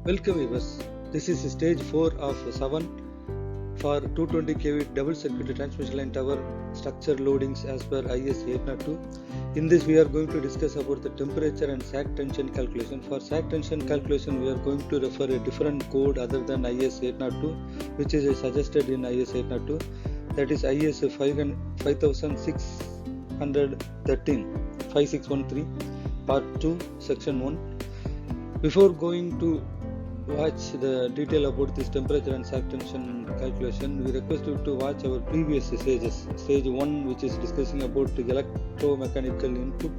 Welcome viewers. This is stage 4 of 7 for 220 kV double circuit transmission line tower structure loadings as per IS 802. In this we are going to discuss about the temperature and sag tension calculation. For sag tension calculation we are going to refer a different code other than IS 802 which is suggested in IS 802, that is IS 5613 part 2 section 1. Before going to watch the detail about this temperature and sag tension calculation, we request you to watch our previous stages. Stage 1 which is discussing about electromechanical input,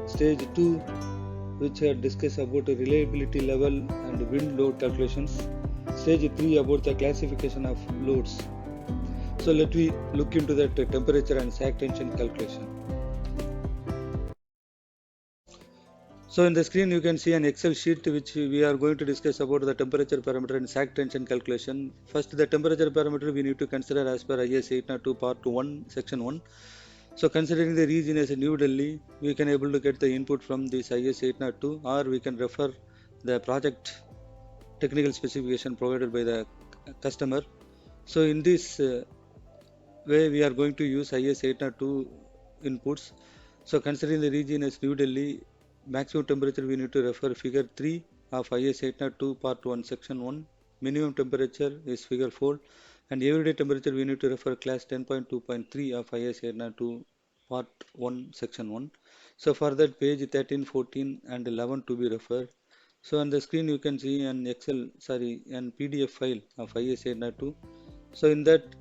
stage 2 which had discussed about reliability level and wind load calculations, stage 3 about the classification of loads. So let me look into that temperature and sag tension calculation. So in the screen you can see an Excel sheet which we are going to discuss about the temperature parameter and sag tension calculation. First, the temperature parameter we need to consider as per IS 802 part 1 section 1. So considering the region as New Delhi, we can able to get the input from this IS 802, or we can refer the project technical specification provided by the customer. So in this way we are going to use IS 802 inputs. So considering the region as New Delhi, maximum temperature we need to refer figure 3 of IS 802 part 1 section 1. Minimum temperature is figure 4, and everyday temperature we need to refer class 10.2.3 of IS 802 part 1 section 1. So for that page 13, 14 and 11 to be referred. So on the screen you can see an PDF file of IS 802. So in that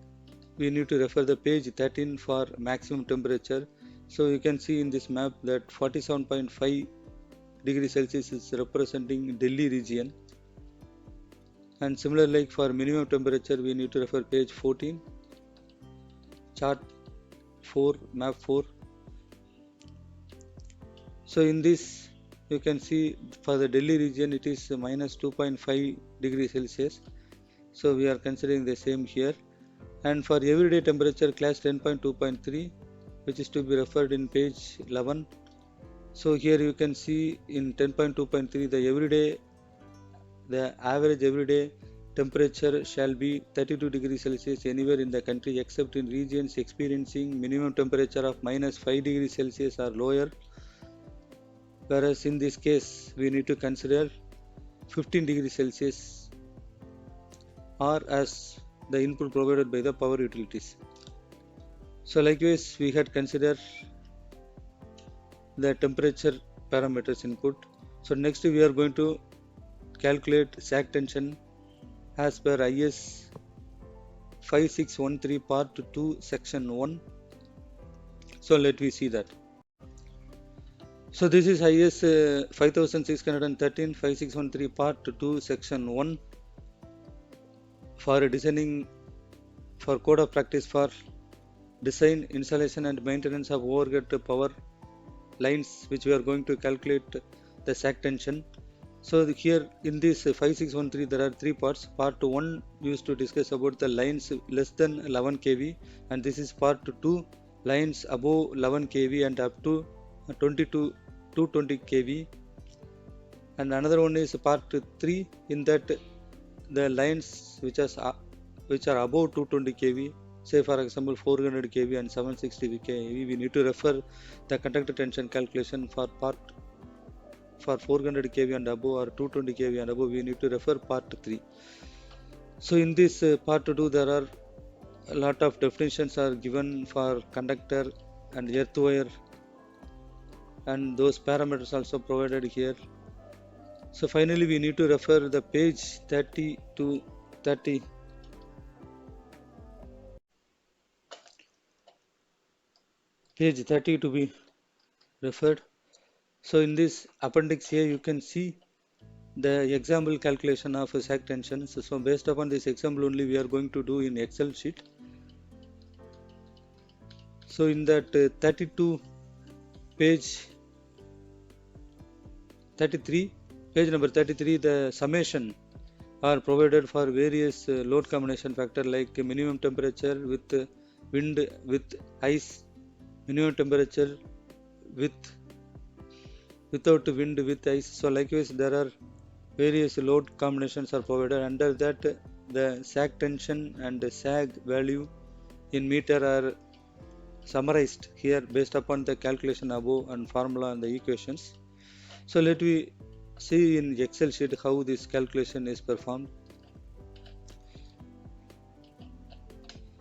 we need to refer the page 13 for maximum temperature. So you can see in this map that 47.5 degrees Celsius is representing Delhi region, and similar like for minimum temperature we need to refer page 14, chart 4, map 4. So in this you can see for the Delhi region it is minus 2.5 degrees Celsius. So we are considering the same here. And for everyday temperature class 10.2.3, which is to be referred in page 11. So here you can see in 10.2.3 the average everyday temperature shall be 32 degrees Celsius anywhere in the country except in regions experiencing minimum temperature of minus 5 degrees Celsius or lower, whereas in this case we need to consider 15 degrees Celsius or as the input provided by the power utilities. So likewise we had considered the temperature parameters input. So next we are going to calculate sag tension as per IS 5613 part 2 section 1. So let me see that. So this is IS 5613 5613 part 2 section 1 for designing for code of practice for design, installation and maintenance of overhead power lines, which we are going to calculate the sag tension. So here in this 5613 there are 3 parts. Part 1 used to discuss about the lines less than 11 kV, and this is part 2 lines above 11 kV and up to 220 kV, and another one is part 3 in that the lines which are above 220 kV, say for example 400 kV and 760 kV, we need to refer the conductor tension calculation for 400 kV and above or 220 kV and above, we need to refer part 3. So in this part 2 there are a lot of definitions are given for conductor and earth wire, and those parameters also provided here. So finally we need to refer the page 30 to 30. Page 30 to be referred. So in this appendix here you can see the example calculation of sag tension. So based upon this example only we are going to do in Excel sheet. So in that 32 page 33, page number 33, the summation are provided for various load combination factor like minimum temperature with wind with ice, minimum temperature without wind with ice. So likewise there are various load combinations are provided. Under that, the sag tension and the sag value in meter are summarized here based upon the calculation above and formula and the equations. So let me see in Excel sheet how this calculation is performed.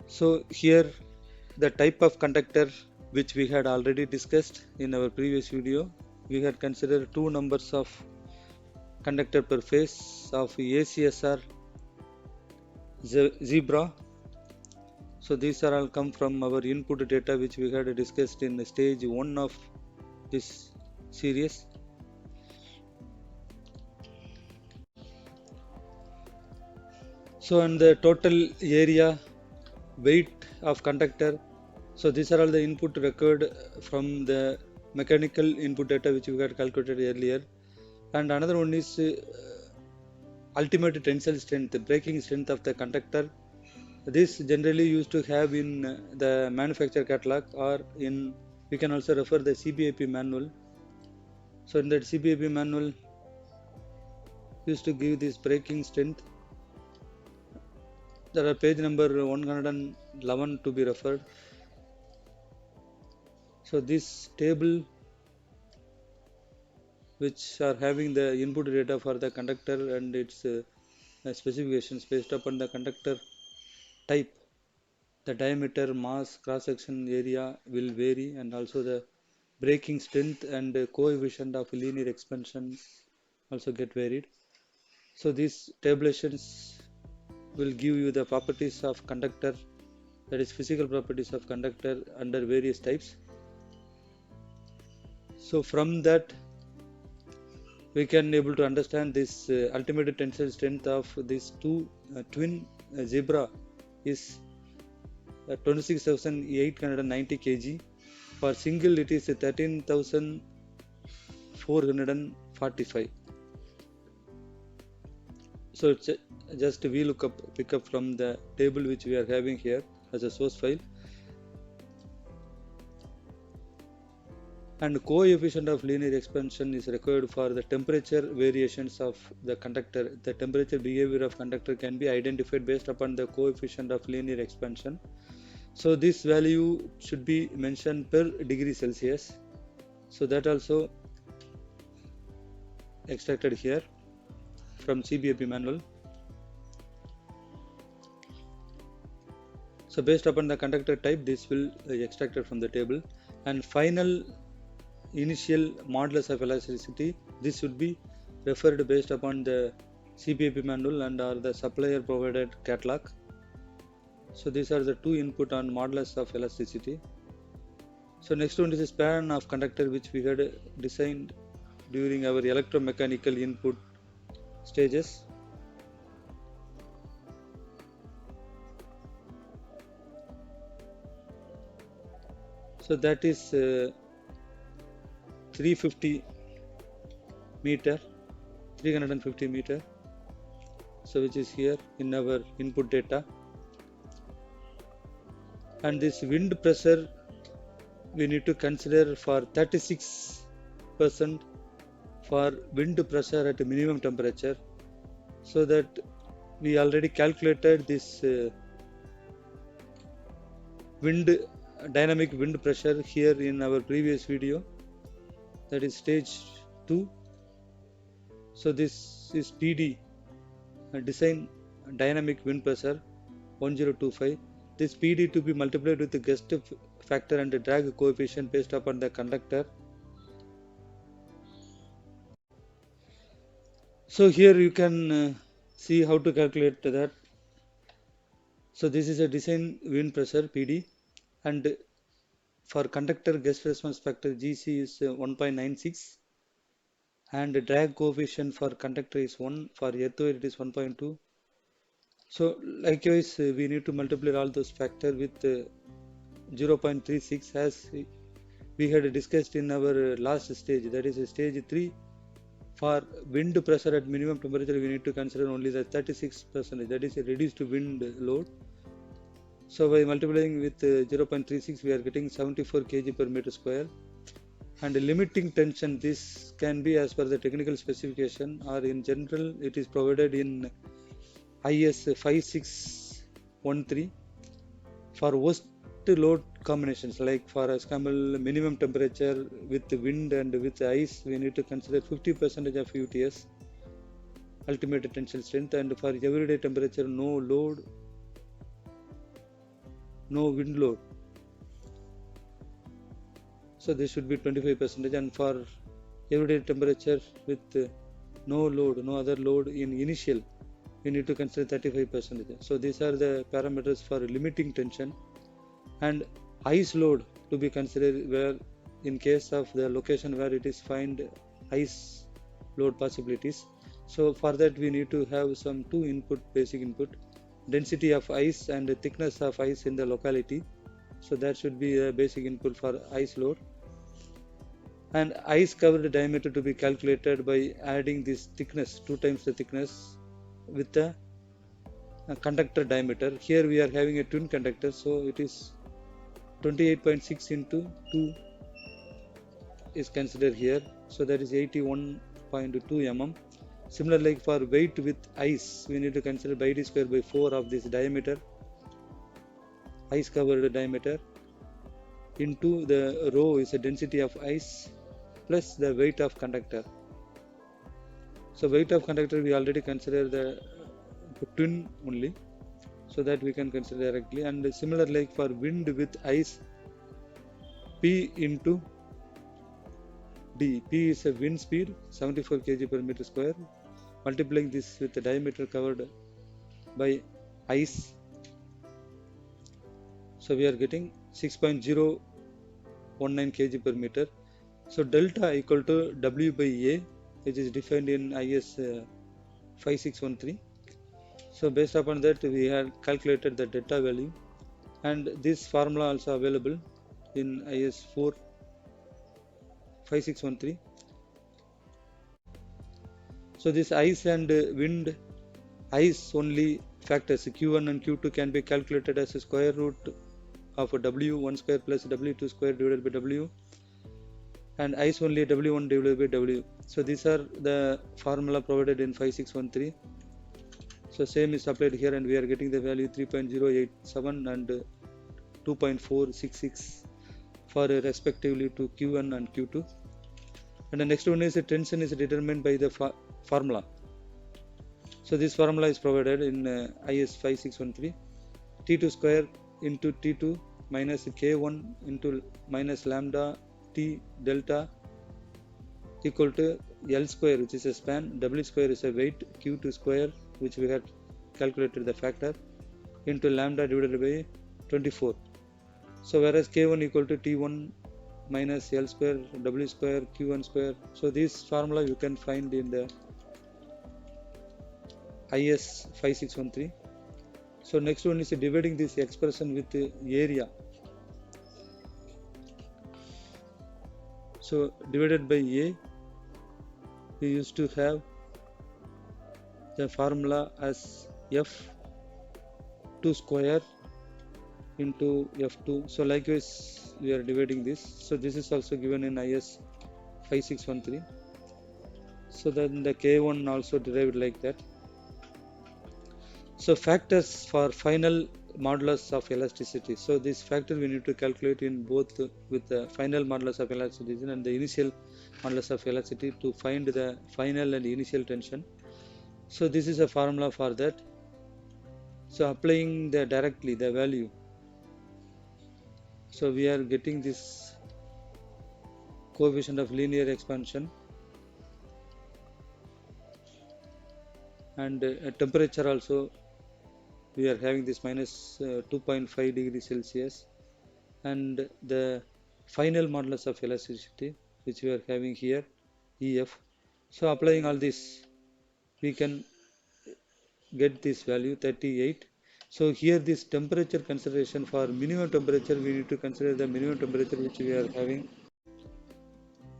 So here the type of conductor which we had already discussed in our previous video, we had considered two numbers of conductor per phase of ACSR zebra. So these are all come from our input data which we had discussed in stage 1 of this series. So and the total area, weight of conductor. So these are all the input required from the mechanical input data which we had calculated earlier. And another one is ultimate tensile strength, the breaking strength of the conductor. This generally used to have in the manufacturer catalog, or in we can also refer the CBAP manual. So in that CBAP manual used to give this breaking strength. There are page number 111 to be referred. So this table which are having the input data for the conductor and its specifications based upon the conductor type, the diameter, mass, cross-section area will vary, and also the breaking strength and coefficient of linear expansion also get varied. So these tabulations will give you the properties of conductor, that is physical properties of conductor under various types. So from that we can able to understand this ultimate tensile strength of these two twin zebra is 26,890 kg. For single it is 13,445. So it's just we pick up from the table which we are having here as a source file. And coefficient of linear expansion is required for the temperature variations of the conductor. The temperature behavior of conductor can be identified based upon the coefficient of linear expansion. So this value should be mentioned per degree Celsius. So that also extracted here from CBAP manual. So based upon the conductor type, this will extracted from the table. And final initial modulus of elasticity, this should be referred based upon the CBAP manual and or the supplier provided catalog. So these are the two input on modulus of elasticity. So next one is a span of conductor which we had designed during our electromechanical input stages. So that is 350 meter, 350 meter. So which is here in our input data. And this wind pressure we need to consider for 36% for wind pressure at minimum temperature, so that we already calculated this dynamic wind pressure here in our previous video, that is stage 2. So this is PD, design dynamic wind pressure 1025. This PD to be multiplied with the gust factor and the drag coefficient based upon the conductor. So here you can see how to calculate that. So this is a design wind pressure PD, and for conductor gust response factor GC is 1.96, and the drag coefficient for conductor is 1, for earthware it is 1.2. So likewise we need to multiply all those factors with 0.36 as we had discussed in our last stage, that is stage 3. For wind pressure at minimum temperature we need to consider only the 36%, that is a reduced wind load. So by multiplying with 0.36 we are getting 74 kg per meter square. And limiting tension, this can be as per the technical specification, or in general it is provided in IS 5613 for worst load combinations. Like for example, minimum temperature with wind and with ice, we need to consider 50% of UTS, ultimate tensile strength. And for everyday temperature, no load, no wind load, so this should be 25%. And for everyday temperature with no load, no other load in initial, we need to consider 35%. So these are the parameters for limiting tension. And ice load to be considered, where in case of the location where it is find ice load possibilities. So for that we need to have some two input, basic input, density of ice and thickness of ice in the locality. So that should be a basic input for ice load. And ice covered diameter to be calculated by adding this thickness, 2 times the thickness, with the conductor diameter. Here we are having a twin conductor, so it is 28.6 into 2 is considered here, so that is 81.2 mm. Similar, like for weight with ice, we need to consider by d square by 4 of this diameter, ice covered diameter, into the rho is the density of ice plus the weight of conductor. So weight of conductor we already consider the twin only, so that we can consider directly. And similar, like for wind with ice, P into D. P is a wind speed, 74 kg per meter square, multiplying this with the diameter covered by ice, so we are getting 6.019 kg per meter. So delta equal to W by A, which is defined in IS 5613. So based upon that, we have calculated the delta value, and this formula also available in IS 5613. So this ice and wind, ice only factors Q1 and Q2 can be calculated as a square root of W1 square plus W2 square divided by W, and ice only W1 divided by W. So these are the formula provided in 5613. So same is applied here, and we are getting the value 3.087 and 2.466 for respectively to Q1 and Q2. And the next one is the tension is determined by the formula. So this formula is provided in IS 5613. T2 square into T2 minus K1 into minus lambda T delta equal to L square, which is a span, W square is a weight, Q2 square, which we had calculated the factor, into lambda divided by 24. So whereas K1 equal to T1 minus L square, W square, Q1 square. So this formula you can find in the IS 5613. So next one is dividing this expression with the area. So divided by A, we used to have the formula as F2 square into F2. So likewise we are dividing this. So this is also given in IS 5613. So then the K1 also derived like that. So factors for final modulus of elasticity. So this factor we need to calculate in both with the final modulus of elasticity and the initial modulus of elasticity to find the final and initial tension. So this is a formula for that. So applying the directly the value, so we are getting this coefficient of linear expansion, and temperature also we are having this minus 2.5 degrees Celsius, and the final modulus of elasticity which we are having here, EF. So applying all this, we can get this value 38. So here this temperature consideration, for minimum temperature we need to consider the minimum temperature which we are having.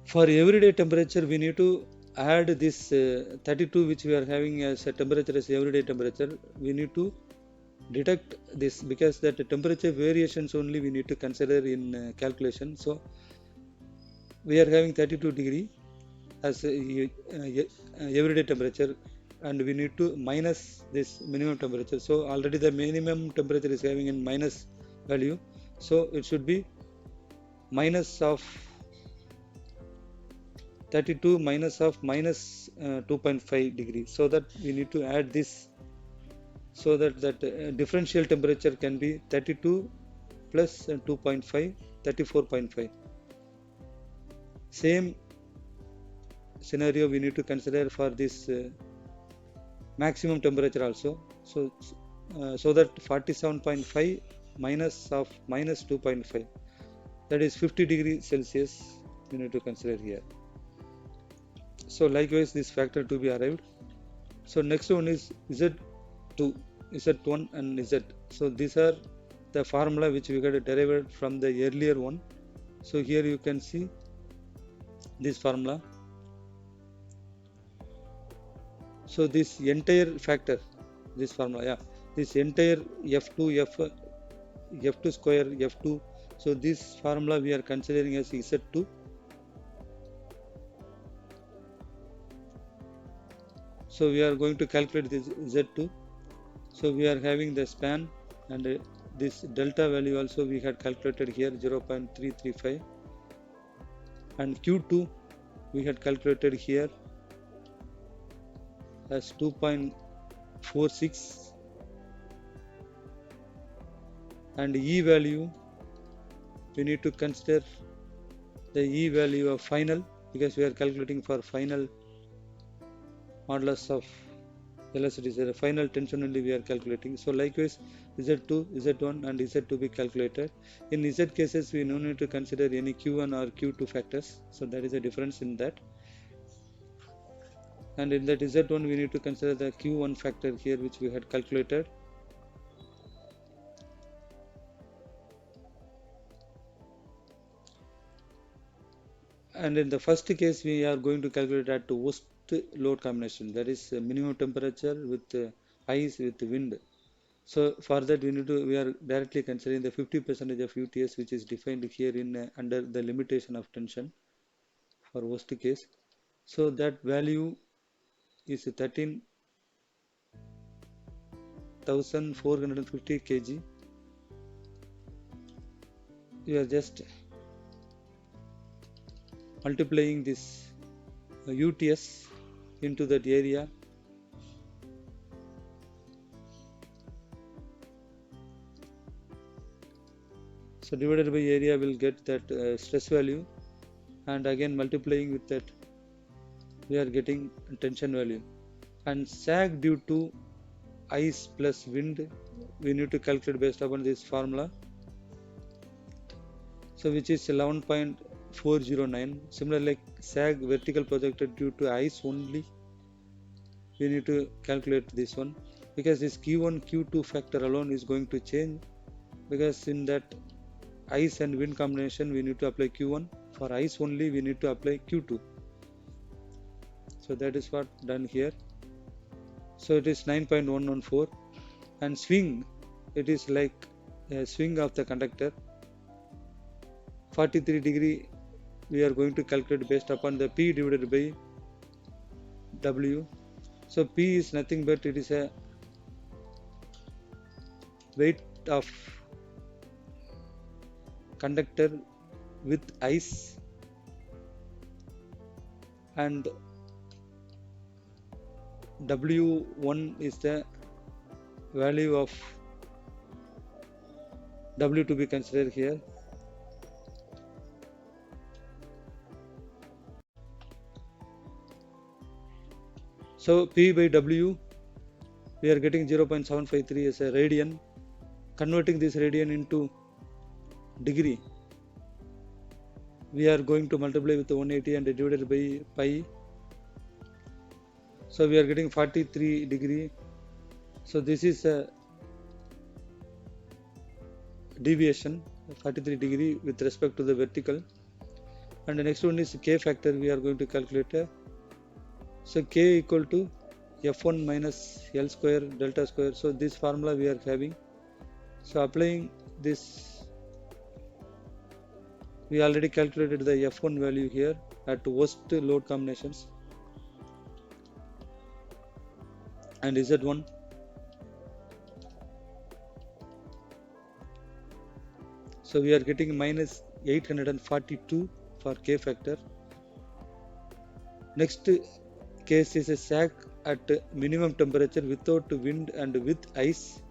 For everyday temperature we need to add this 32 which we are having as a temperature as everyday temperature. We need to deduct this, because that temperature variations only we need to consider in calculation. So we are having 32 degree as everyday temperature, and we need to minus this minimum temperature. So already the minimum temperature is having in minus value, so it should be minus of 32 minus of minus 2.5 degrees, so that we need to add this, so that differential temperature can be 32 plus 2.5, 34.5. Same scenario we need to consider for this maximum temperature also. So that 47.5 minus of minus 2.5, that is 50 degrees Celsius we need to consider here. So likewise this factor to be arrived. So next one is Z2, Z1 and Z. So these are the formula which we got derived from the earlier one. So here you can see this formula. So this entire factor, this formula, this entire F2 square F2. So this formula we are considering as Z2. So we are going to calculate this Z2. So we are having the span, and this delta value also we had calculated here 0.335, and Q2 we had calculated here as 2.46, and E value we need to consider the E value of final, because we are calculating for final modulus of elasticity, the final tension only we are calculating. So likewise Z2, Z1 and Z to be calculated. In Z cases we no need to consider any Q1 or Q2 factors, so that is a difference in that. And in that Z1 we need to consider the Q1 factor here which we had calculated. And in the first case we are going to calculate at worst load combination, that is minimum temperature with ice with wind. So for that we are directly considering the 50% of UTS, which is defined here in under the limitation of tension for worst case. So that value is 13,450 kg. We are just multiplying this UTS into that area. So divided by area will get that stress value, and again multiplying with that we are getting tension value. And sag due to ice plus wind we need to calculate based upon this formula, so which is 11.409. Similarly, like sag vertical projected due to ice only, we need to calculate this one, because this Q1 Q2 factor alone is going to change, because in that ice and wind combination we need to apply Q1, for ice only we need to apply Q2. So that is what done here. So it is 9.114, and swing, it is like a swing of the conductor 43 degree we are going to calculate based upon the P divided by W. So P is nothing but it is a weight of conductor with ice, and W1 is the value of W to be considered here. So P by W we are getting 0.753 as a radian. Converting this radian into degree, we are going to multiply with 180 and divided by pi. So we are getting 43 degree. So this is a deviation 43 degree with respect to the vertical. And the next one is K factor we are going to calculate. So K equal to F1 minus L square delta square. So this formula we are having. So applying this We already calculated the F1 value here at worst load combinations, and Z1. So we are getting minus 842 for K factor. Next case is a sag at minimum temperature without wind and with ice.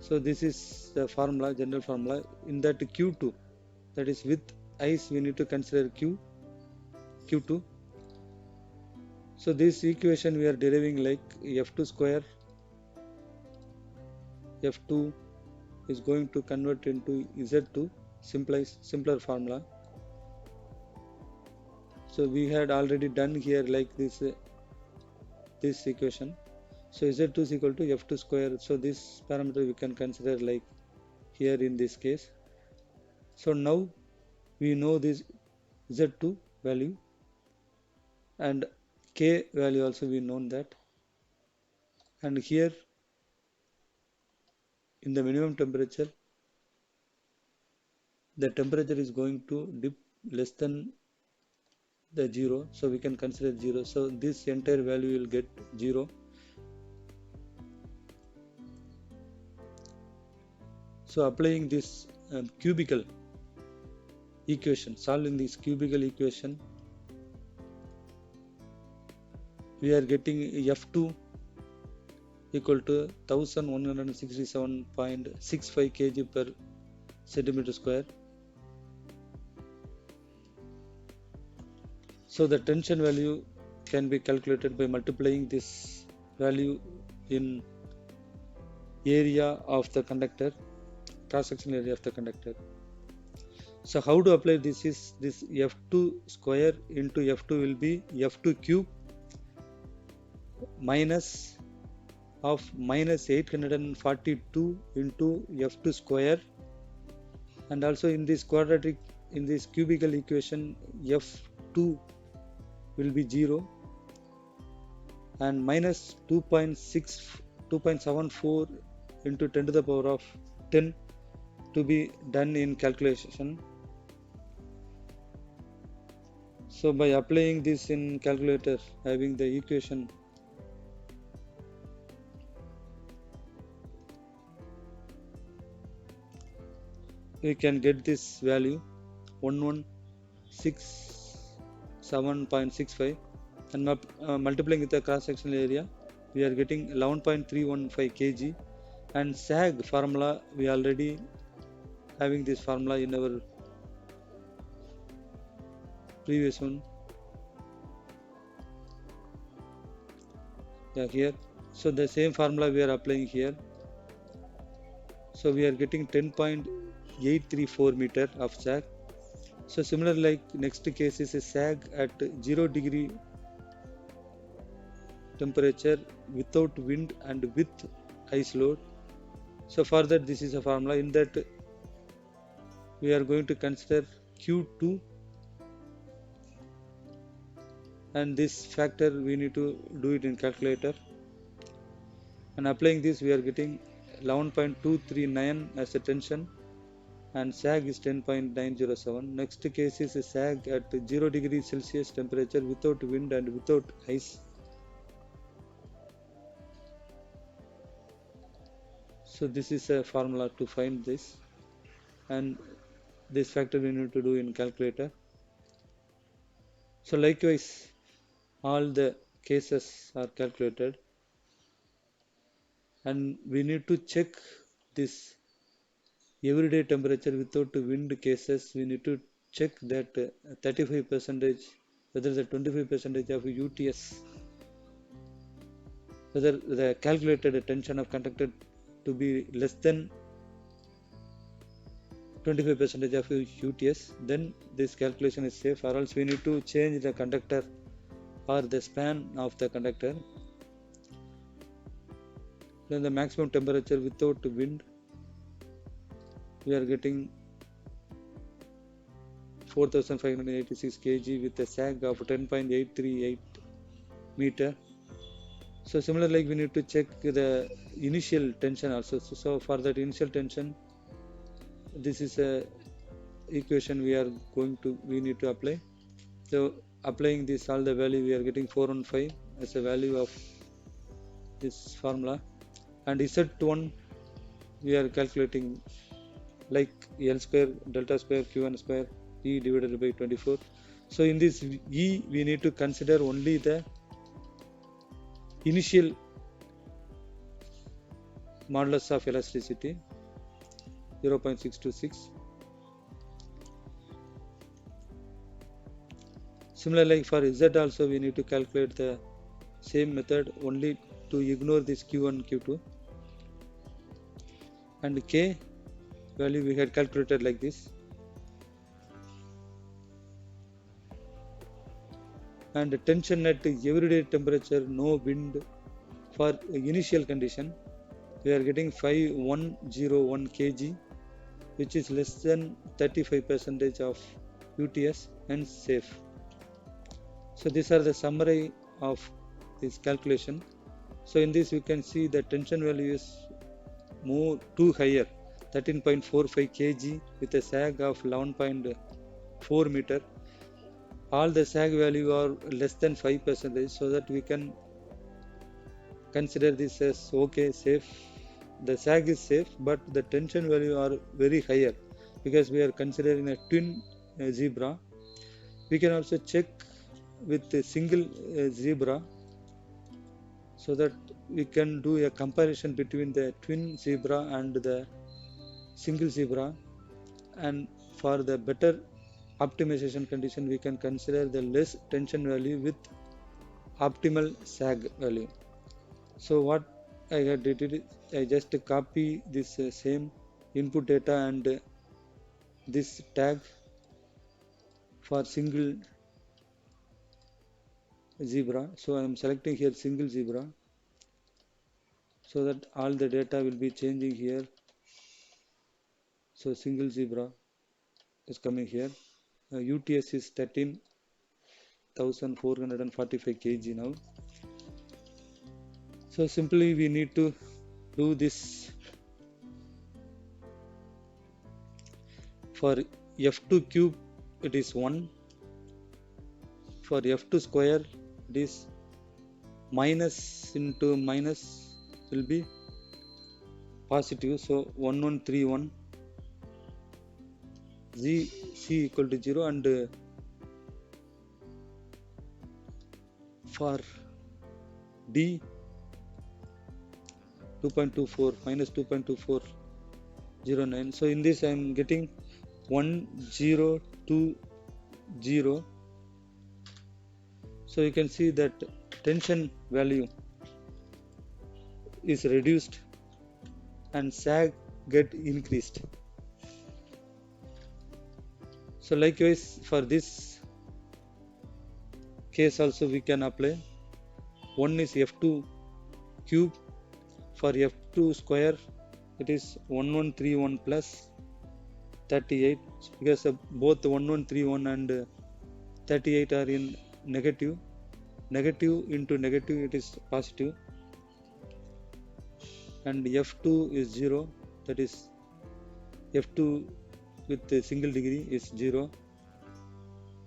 So this is the formula, general formula. In that Q2, that is with ice, we need to consider Q2. So this equation we are deriving like F2 square. F2 is going to convert into Z2, simpler formula. So we had already done here like this equation. So Z2 is equal to F2 square. So this parameter we can consider like here in this case. So now we know this Z2 value, and K value also we known that. And here in the minimum temperature, the temperature is going to dip less than the 0, so we can consider 0. So this entire value will get 0. So applying this cubical equation, solving this cubical equation, we are getting F2 equal to 1167.65 kg per centimeter square. So the tension value can be calculated by multiplying this value in area of the conductor, cross-sectional area of the conductor. So how to apply this is this F2 square into F2 will be F2 cube minus of minus 842 into F2 square, and also in this quadratic, in this cubical equation, F2 will be 0 and minus 2.74 into 10 to the power of 10 to be done in calculation. So by applying this in calculator, having the equation, we can get this value 1167.65, and multiplying with the cross-sectional area, we are getting 11.315 kg. And sag formula, we already having this formula in our previous one. Yeah, here. So the same formula we are applying here. So we are getting 10.834 meter of sag. So similar like next case is a sag at 0 degree temperature without wind and with ice load. So for that, this is a formula. In that we are going to consider Q2, and this factor we need to do it in calculator, and applying this we are getting 11.239 as a tension, and sag is 10.907. Next case is a sag at 0 degree Celsius temperature without wind and without ice. So this is a formula to find this, and this factor we need to do in calculator. So likewise, all the cases are calculated, and we need to check this everyday temperature without wind cases. We need to check that 35%, whether the 25% of UTS, whether the calculated tension of conductor to be less than 25% of UTS, then this calculation is safe, or else we need to change the conductor or the span of the conductor. Then the maximum temperature without wind, we are getting 4586 kg with a sag of 10.838 meter. So similar like we need to check the initial tension also. So for that initial tension, this is a equation we need to apply. So applying this all the value, we are getting 415 as a value of this formula, and Z1 we are calculating like L square delta square Q1 square E divided by 24. So in this E we need to consider only the initial modulus of elasticity 0.626. Similarly, for Z also we need to calculate the same method, only to ignore this Q1, Q2, and K value we had calculated like this, and the tension at everyday temperature, no wind, for initial condition we are getting 5101 kg, which is less than 35% of UTS and safe. So these are the summary of this calculation. So in this you can see the tension value is too higher, 13.45 kg with a sag of 11.4 meter. All the sag value are less than 5%, so that we can consider this as okay, safe. The sag is safe, but the tension value are very higher because we are considering a twin zebra. We can also check with a single zebra, so that we can do a comparison between the twin zebra and the single zebra, and for the better optimization condition we can consider the less tension value with optimal sag value. So what I had did is I just copy this same input data and this tag for single zebra. So I am selecting here single zebra, so that all the data will be changing here. So single zebra is coming here. UTS is 13,445 kg now. So simply we need to do this. For F2 cube it is 1, for F2 square it is minus into minus will be positive, so 1131 Z C equal to 0, and for D 2.24 minus 2.2409. So in this I am getting 1020. So you can see that tension value is reduced and sag get increased. So likewise for this case also we can apply. One is F2 cube, for F2 square it is 1131 plus 38, because both 1131 and 38 are in negative. Negative into negative it is positive, and F2 is 0, that is F2 with a single degree is 0,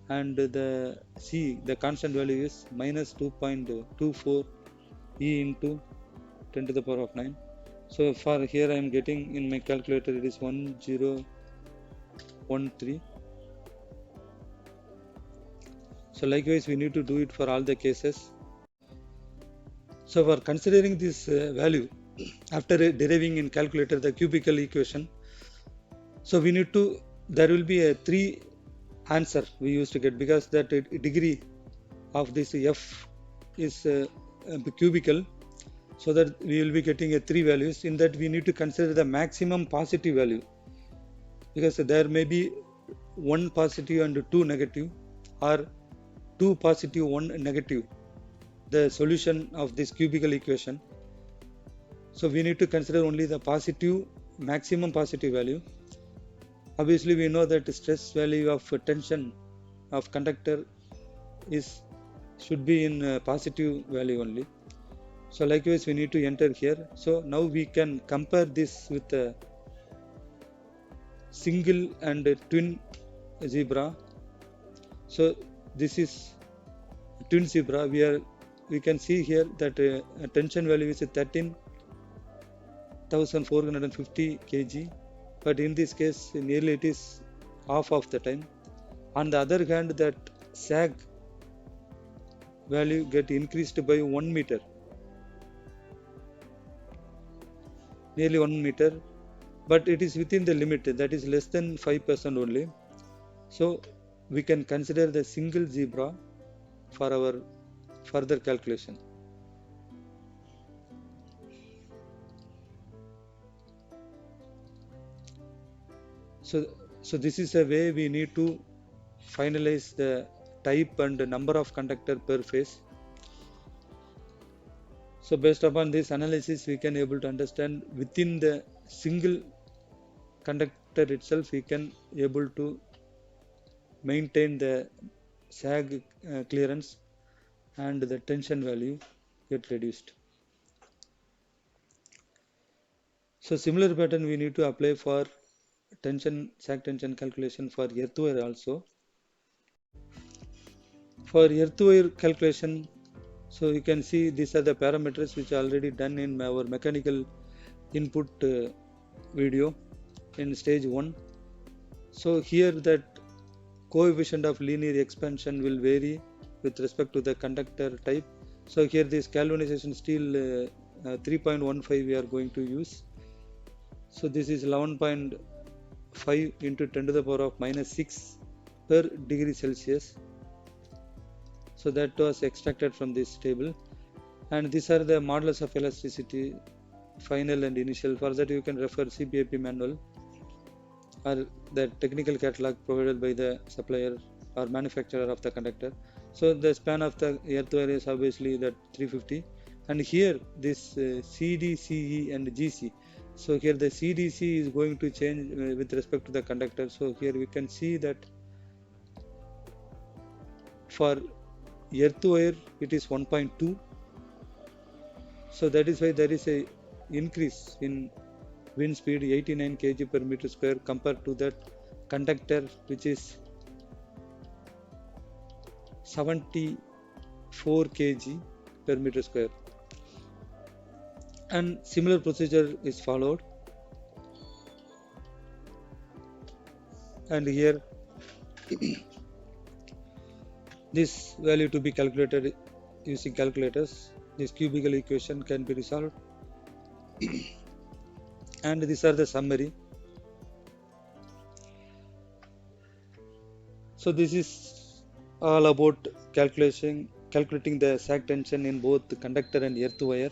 and the C, the constant value is minus 2.24 E into 10 to the power of 9. So for here I am getting in my calculator it is 1013. So likewise we need to do it for all the cases. So for considering this value after deriving in calculator the cubical equation, so we need to, there will be a 3 answer we used to get, because that degree of this F is cubical, so that we will be getting a 3 values. In that we need to consider the maximum positive value, because there may be 1 positive and 2 negative, or 2 positive 1 negative, the solution of this cubical equation. So we need to consider only the positive, maximum positive value. Obviously we know that stress value of tension of conductor should be in positive value only. So likewise we need to enter here. So now we can compare this with single and twin zebra. So this is twin zebra. We can see here that tension value is 13,450 kg, but in this case nearly it is half of the time. On the other hand, that sag value get increased by 1 meter, nearly 1 meter, but it is within the limit, that is less than 5% only. So we can consider the single zebra for our further calculation. So this is a way we need to finalize the type and number of conductor per phase. So based upon this analysis, we can able to understand within the single conductor itself, we can able to maintain the sag clearance and the tension value get reduced. So similar pattern we need to apply for sag tension calculation for earthware also. For earthware calculation, so you can see these are the parameters which are already done in our mechanical input video in stage 1. So here that coefficient of linear expansion will vary with respect to the conductor type. So here this galvanization steel 3.15 we are going to use. So this is 11.5 into 10 to the power of minus 6 per degree Celsius. So that was extracted from this table, and these are the modulus of elasticity, final and initial. For that you can refer CPAP manual or the technical catalog provided by the supplier or manufacturer of the conductor. So the span of the earthware is obviously that 350, and here this CD, CE and GC. So here the CDC is going to change with respect to the conductor. So here we can see that for earthware it is 1.2. So that is why there is a increase in wind speed 89 kg per meter square compared to that conductor which is 74 kg per meter square, and similar procedure is followed. And here this value to be calculated using calculators. This cubical equation can be resolved and these are the summary. So this is all about calculating the sag tension in both the conductor and earthwire.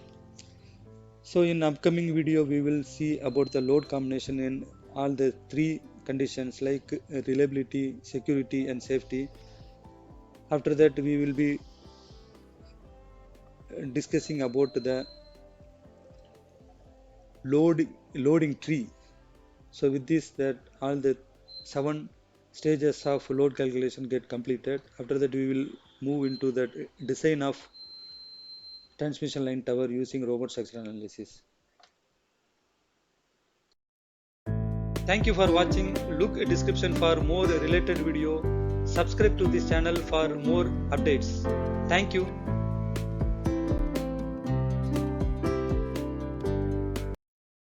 So in upcoming video we will see about the load combination in all the 3 conditions like reliability, security and safety. After that we will be discussing about the loading tree. So with this, that all the 7 stages of load calculation get completed. After that we will move into the design of transmission line tower using robot structural analysis. Thank you for watching. Look at description for more related video. Subscribe to this channel for more updates. Thank you.